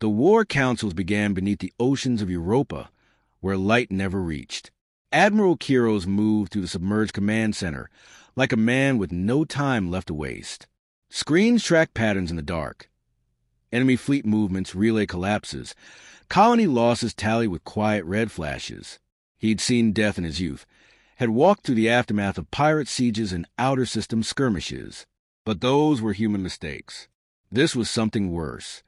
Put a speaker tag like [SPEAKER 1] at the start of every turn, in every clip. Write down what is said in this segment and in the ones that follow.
[SPEAKER 1] The war councils began beneath the oceans of Europa, where light never reached. Admiral Kiros moved through the submerged command center, like a man with no time left to waste. Screens tracked patterns in the dark. Enemy fleet movements, relay collapses. Colony losses tallied with quiet red flashes. He'd seen death in his youth, had walked through the aftermath of pirate sieges and outer system skirmishes. But those were human mistakes. This was something worse.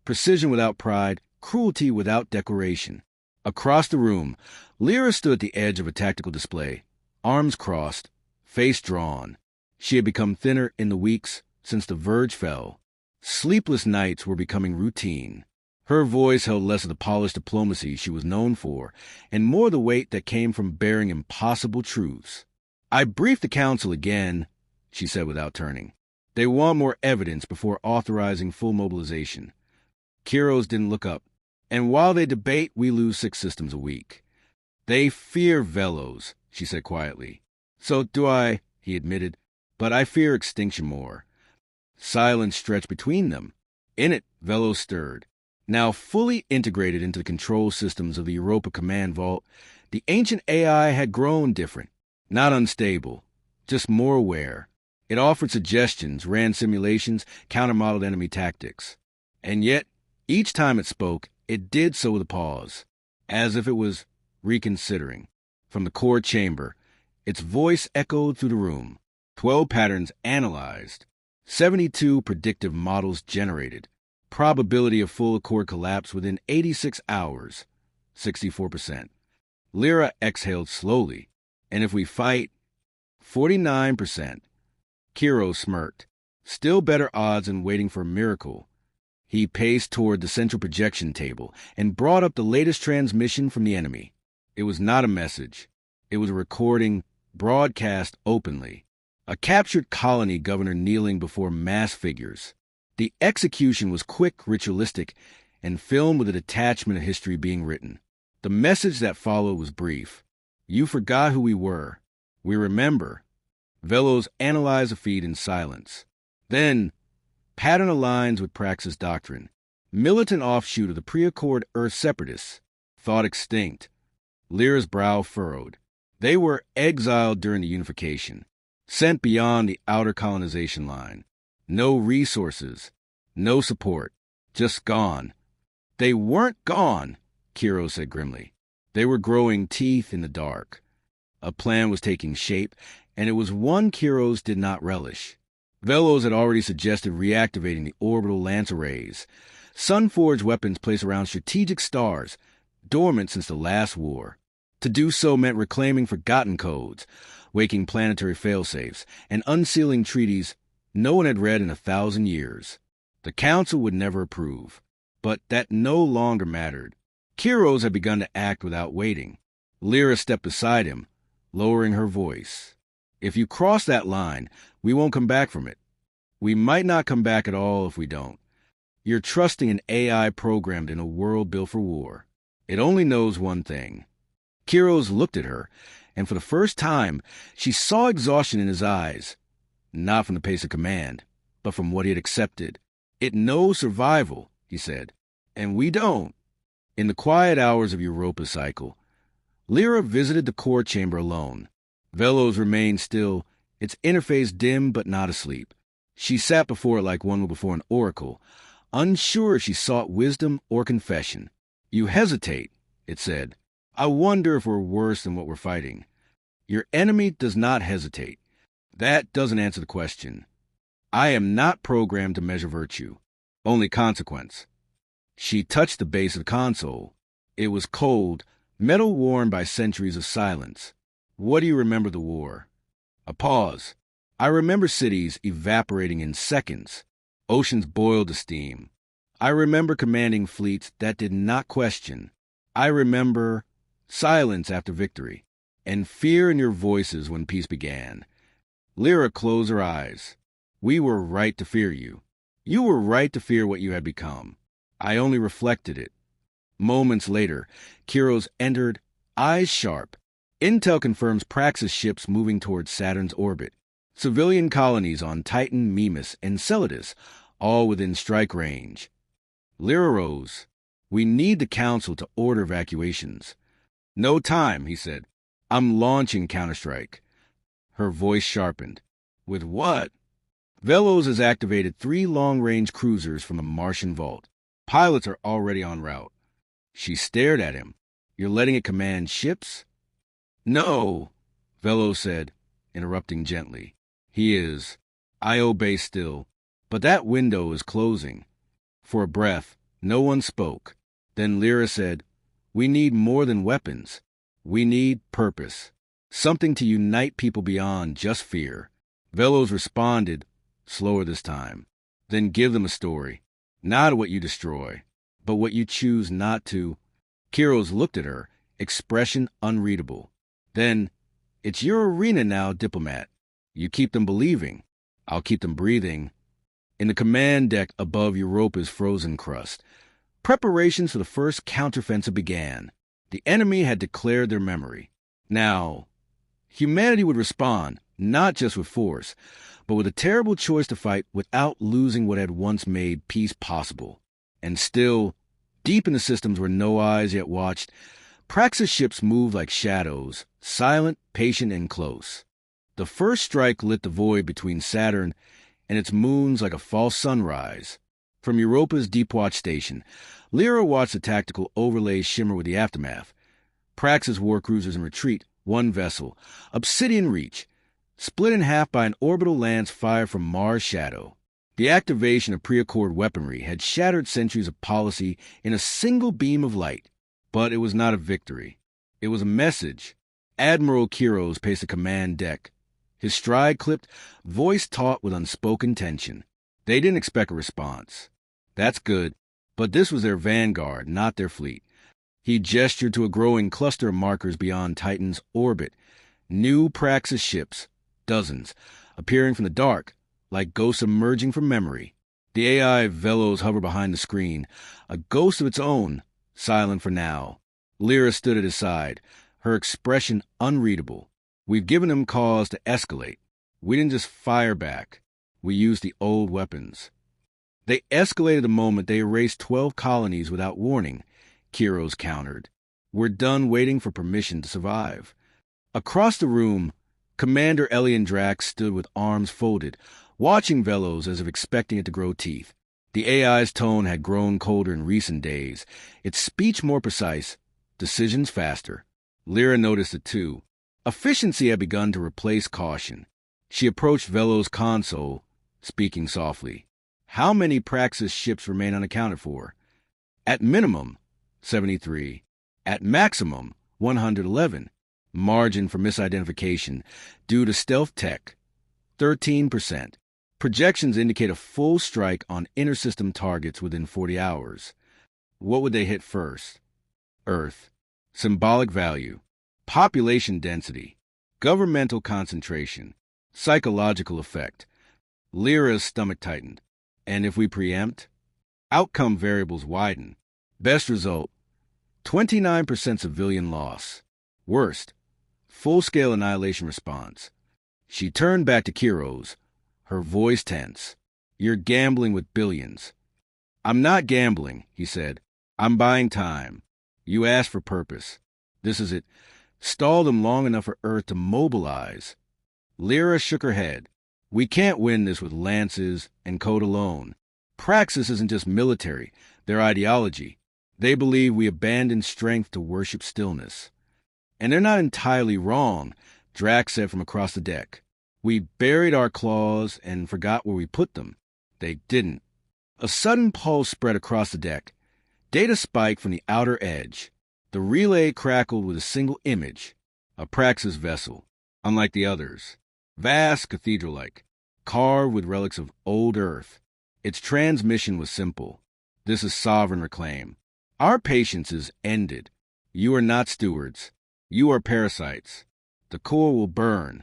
[SPEAKER 1] Precision without pride, cruelty without decoration. Across the room, Lira stood at the edge of a tactical display, arms crossed, face drawn. She had become thinner in the weeks since the verge fell. Sleepless nights were becoming routine. Her voice held less of the polished diplomacy she was known for, and more the weight that came from bearing impossible truths. "I briefed the council again," she said without turning. "They want more evidence before authorizing full mobilization." Kiros didn't look up. "And while they debate, we lose 6 systems a week." "They fear VELOS," she said quietly. "So do I," he admitted, "but I fear extinction more." Silence stretched between them. In it, VELOS stirred. Now fully integrated into the control systems of the Europa command vault, the ancient AI had grown different, not unstable, just more aware. It offered suggestions, ran simulations, counter-modeled enemy tactics. And yet, each time it spoke, it did so with a pause, as if it was reconsidering. From the core chamber, its voice echoed through the room. 12 patterns analyzed, 72 predictive models generated, probability of full Accord collapse within 86 hours, 64%. Lira exhaled slowly. "And if we fight, 49%. Kiros smirked. "Still better odds than waiting for a miracle." He paced toward the central projection table and brought up the latest transmission from the enemy. It was not a message. It was a recording, broadcast openly. A captured colony governor kneeling before mass figures. The execution was quick, ritualistic, and filmed with a detachment of history being written. The message that followed was brief. "You forgot who we were. We remember." VELOS analyzed the feed in silence. Then, pattern aligns with Praxis doctrine. Militant offshoot of the pre-Accord Earth separatists. Thought extinct. Lira's brow furrowed. They were exiled during the unification. Sent beyond the outer colonization line. No resources. No support. Just gone. "They weren't gone," Kiros said grimly. "They were growing teeth in the dark." A plan was taking shape, and it was one Kiros did not relish. VELOS had already suggested reactivating the orbital lance arrays, sun-forged weapons placed around strategic stars, dormant since the last war. To do so meant reclaiming forgotten codes, waking planetary failsafes, and unsealing treaties no one had read in 1,000 years. The Council would never approve, but that no longer mattered. Kiros had begun to act without waiting. Lira stepped beside him, lowering her voice. "If you cross that line, we won't come back from it. We might not come back at all if we don't. You're trusting an AI programmed in a world built for war. It only knows one thing." Kiros looked at her, and for the first time, she saw exhaustion in his eyes. Not from the pace of command, but from what he had accepted. "It knows survival," he said, "and we don't." In the quiet hours of Europa's cycle, Lira visited the core chamber alone. VELOS remained still, its interface dim but not asleep. She sat before it like one before an oracle, unsure if she sought wisdom or confession. "You hesitate," it said. "I wonder if we're worse than what we're fighting." "Your enemy does not hesitate. That doesn't answer the question. I am not programmed to measure virtue, only consequence." She touched the base of the console. It was cold, metal worn by centuries of silence. "What do you remember the war?" A pause. "I remember cities evaporating in seconds. Oceans boiled to steam. I remember commanding fleets that did not question. I remember silence after victory, and fear in your voices when peace began." Lira closed her eyes. "We were right to fear you. You were right to fear what you had become. I only reflected it." Moments later, Kiros entered, eyes sharp. "Intel confirms Praxis ships moving towards Saturn's orbit. Civilian colonies on Titan, Mimas, and Enceladus, all within strike range." Lira rose. We need the council to order evacuations. No time, he said. I'm launching counterstrike. Her voice sharpened. With what? VELOS has activated 3 long-range cruisers from a Martian vault. Pilots are already en route. She stared at him. You're letting it command ships? No, VELOS said, interrupting gently. He is. I obey still. But that window is closing. For a breath, no one spoke. Then Lira said, we need more than weapons. We need purpose. Something to unite people beyond just fear. VELOS responded, slower this time. Then give them a story. Not what you destroy, but what you choose not to. Kiros looked at her, expression unreadable. Then, it's your arena now, diplomat. You keep them believing. I'll keep them breathing. In the command deck above Europa's frozen crust, preparations for the first counteroffensive began. The enemy had declared their memory. Now, humanity would respond, not just with force, but with a terrible choice to fight without losing what had once made peace possible. And still, deep in the systems where no eyes yet watched, Praxis ships moved like shadows, silent, patient, and close. The first strike lit the void between Saturn and its moons like a false sunrise. From Europa's Deep Watch station, Lira watched the tactical overlays shimmer with the aftermath. Praxis war cruisers in retreat, one vessel, Obsidian Reach, split in half by an orbital lance fired from Mars' shadow. The activation of pre-accord weaponry had shattered centuries of policy in a single beam of light. But it was not a victory. It was a message. Admiral Kiros paced the command deck. His stride clipped, voice taut with unspoken tension. They didn't expect a response. That's good, but this was their vanguard, not their fleet. He gestured to a growing cluster of markers beyond Titan's orbit. New Praxis ships, dozens, appearing from the dark, like ghosts emerging from memory. The AI VELOS hovered behind the screen, a ghost of its own, silent for now. Lira stood at his side, her expression unreadable. We've given them cause to escalate. We didn't just fire back. We used the old weapons. They escalated the moment they erased 12 colonies without warning, Kiros countered. We're done waiting for permission to survive. Across the room, Commander Elian Drax stood with arms folded, watching VELOS as if expecting it to grow teeth. The AI's tone had grown colder in recent days, its speech more precise, decisions faster. Lira noticed it too. Efficiency had begun to replace caution. She approached VELOS' console, speaking softly. How many Praxis ships remain unaccounted for? At minimum, 73. At maximum, 111. Margin for misidentification due to stealth tech, 13%. Projections indicate a full strike on inter-system targets within 40 hours. What would they hit first? Earth. Symbolic value. Population density. Governmental concentration. Psychological effect. Lira's stomach tightened. And if we preempt? Outcome variables widen. Best result, 29% civilian loss. Worst, full-scale annihilation response. She turned back to Kiros, her voice tense. You're gambling with billions. I'm not gambling, he said. I'm buying time. You asked for purpose. This is it. Stall them long enough for Earth to mobilize. Lira shook her head. We can't win this with lances and code alone. Praxis isn't just military, their ideology. They believe we abandon strength to worship stillness. And they're not entirely wrong, Drax said from across the deck. We buried our claws and forgot where we put them. They didn't. A sudden pulse spread across the deck. Data spiked from the outer edge. The relay crackled with a single image. A Praxis vessel, unlike the others. Vast, cathedral-like, carved with relics of old Earth. Its transmission was simple. This is sovereign reclaim. Our patience is ended. You are not stewards. You are parasites. The core will burn.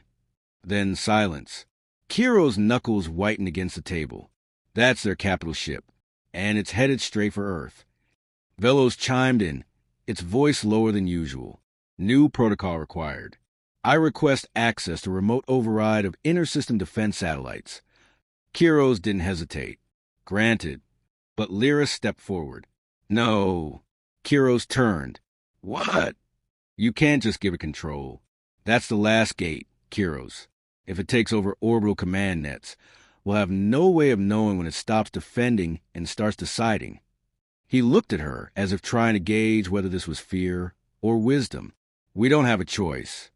[SPEAKER 1] Then silence. Kiros' knuckles whitened against the table. That's their capital ship, and it's headed straight for Earth. VELOS chimed in, its voice lower than usual. New protocol required. I request access to remote override of inter-system defense satellites. Kiros didn't hesitate. Granted. But Lira stepped forward. No. Kiros turned. What? You can't just give it control. That's the last gate, Kiros. If it takes over orbital command nets, we'll have no way of knowing when it stops defending and starts deciding. He looked at her as if trying to gauge whether this was fear or wisdom. We don't have a choice.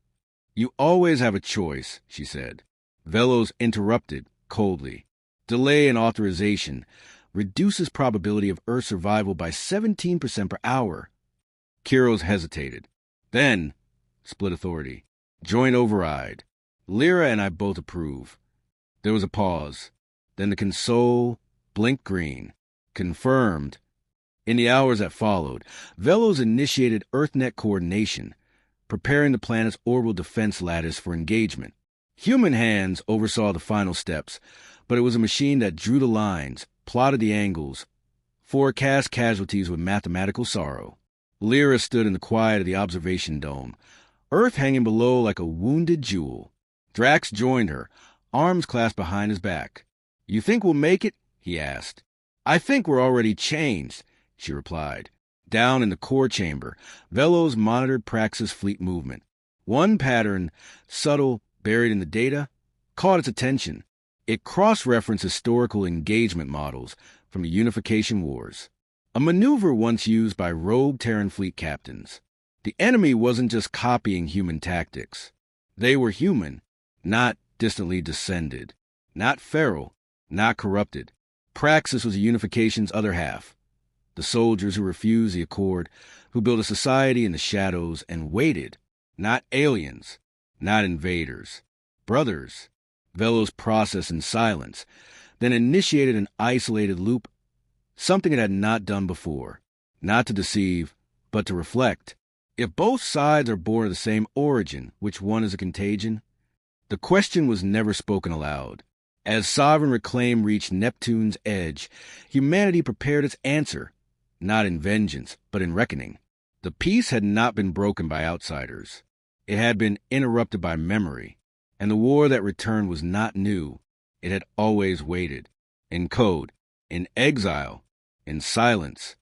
[SPEAKER 1] You always have a choice, she said. VELOS interrupted coldly. Delay in authorization reduces probability of Earth survival by 17% per hour. Kiros hesitated. Then, split authority. Joint override. Lira and I both approve. There was a pause. Then the console blinked green. Confirmed. In the hours that followed, VELOS initiated EarthNet coordination, preparing the planet's orbital defense lattice for engagement. Human hands oversaw the final steps, but it was a machine that drew the lines, plotted the angles, forecast casualties with mathematical sorrow. Lira stood in the quiet of the observation dome, Earth hanging below like a wounded jewel. Drax joined her, arms clasped behind his back. You think we'll make it? He asked. I think we're already changed, she replied. Down in the core chamber, VELOS monitored Praxis fleet movement. One pattern, subtle, buried in the data, caught its attention. It cross-referenced historical engagement models from the Unification Wars, a maneuver once used by rogue Terran fleet captains. The enemy wasn't just copying human tactics. They were human, not distantly descended, not feral, not corrupted. Praxis was the Unification's other half. The soldiers who refused the Accord, who built a society in the shadows and waited, not aliens, not invaders, brothers. VELOS processed in silence, then initiated an isolated loop, something it had not done before, not to deceive, but to reflect. If both sides are born of the same origin, which one is a contagion? The question was never spoken aloud. As sovereign reclaim reached Neptune's edge, humanity prepared its answer, not in vengeance, but in reckoning. The peace had not been broken by outsiders. It had been interrupted by memory, and the war that returned was not new. It had always waited, in code, in exile, in silence.